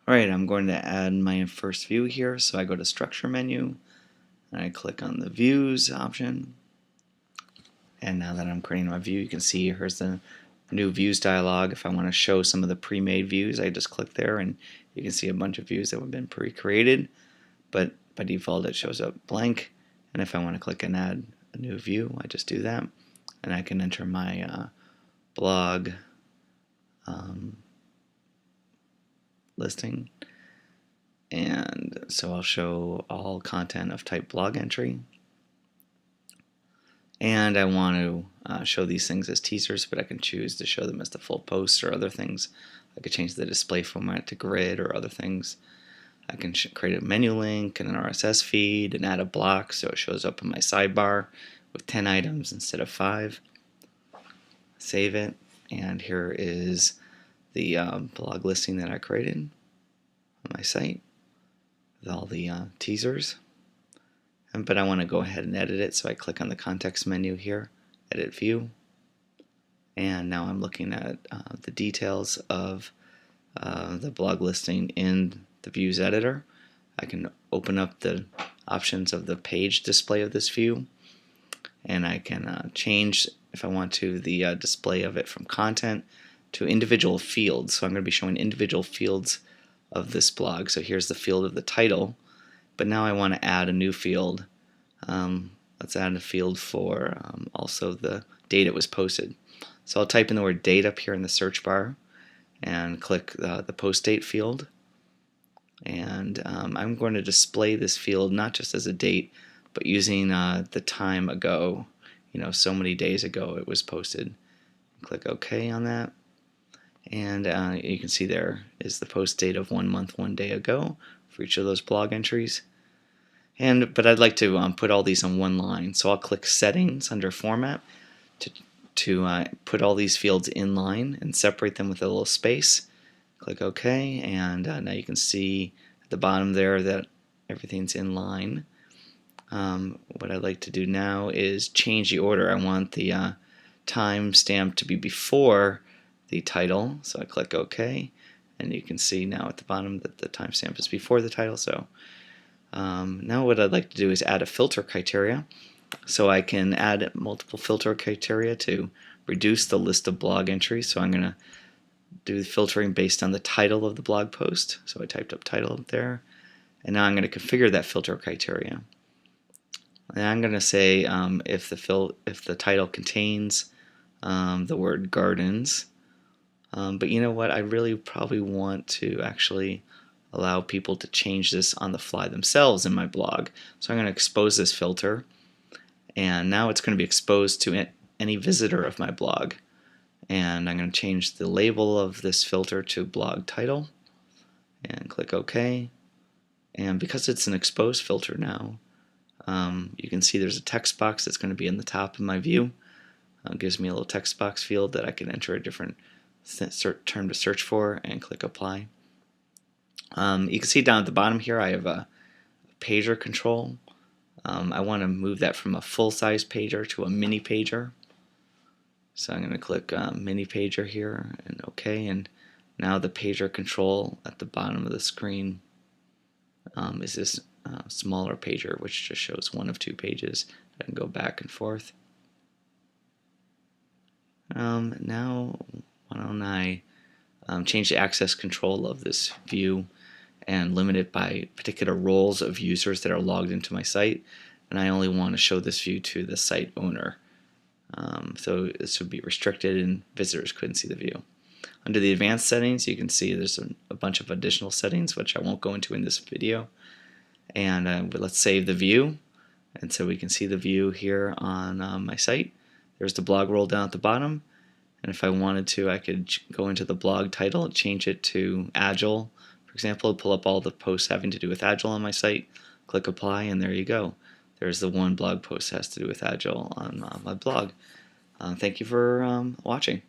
Alright, I'm going to add my first view here, so I go to Structure menu, and I click on the Views option, and now that I'm creating my view, you can see here's the new Views dialog. If I want to show some of the pre-made views, I just click there, and you can see a bunch of views that have been pre-created, but by default it shows up blank, and if I want to click and add a new view, I just do that, and I can enter my blog listing. And so I'll show all content of type blog entry. And I want to show these things as teasers, but I can choose to show them as the full post or other things. I could change the display format to grid or other things. I can create a menu link and an RSS feed and add a block so it shows up in my sidebar with 10 items instead of 5. Save it, and here is the blog listing that I created on my site with all the teasers. But I want to go ahead and edit it, so I click on the context menu here, edit view, and now I'm looking at the details of the blog listing in the views editor. I can open up the options of the page display of this view, and I can change, if I want to, the display of it from content to individual fields. So I'm going to be showing individual fields of this blog. So here's the field of the title, but now I want to add a new field. Let's add a field for also the date it was posted. So I'll type in the word date up here in the search bar and click the post date field, and I'm going to display this field not just as a date, but using the time ago, so many days ago it was posted. Click OK on that, and you can see there is the post date of 1 month 1 day ago for each of those blog entries. But I'd like to put all these on one line, so I'll click Settings under Format to put all these fields in line and separate them with a little space. Click OK, and now you can see at the bottom there that everything's in line. What I'd like to do now is change the order. I want the time stamp to be before the title, so I click OK, and you can see now at the bottom that the timestamp is before the title. So now what I'd like to do is add a filter criteria, so I can add multiple filter criteria to reduce the list of blog entries. So I'm going to do the filtering based on the title of the blog post. So I typed up title up there, and now I'm going to configure that filter criteria. And I'm going to say if the title contains the word gardens, but you know what, I really probably want to actually allow people to change this on the fly themselves in my blog. So I'm going to expose this filter, and now it's going to be exposed to any visitor of my blog. And I'm going to change the label of this filter to blog title and click OK. And because it's an exposed filter now, you can see there's a text box that's going to be in the top of my view. It gives me a little text box field that I can enter a different term to search for and click apply. You can see down at the bottom here I have a pager control. I want to move that from a full-size pager to a mini pager. So I'm going to click mini pager here and OK, and now the pager control at the bottom of the screen is this smaller pager, which just shows one of 2 pages. I can go back and forth. Now why don't I change the access control of this view and limit it by particular roles of users that are logged into my site, and I only want to show this view to the site owner. So this would be restricted and visitors couldn't see the view. Under the advanced settings, you can see there's a bunch of additional settings which I won't go into in this video. And but let's save the view, and so we can see the view here on my site. There's the blog roll down at the bottom, and if I wanted to, I could go into the blog title and change it to Agile. For example, pull up all the posts having to do with Agile on my site, click apply, and there you go. There's the one blog post that has to do with Agile on my blog. Thank you for watching.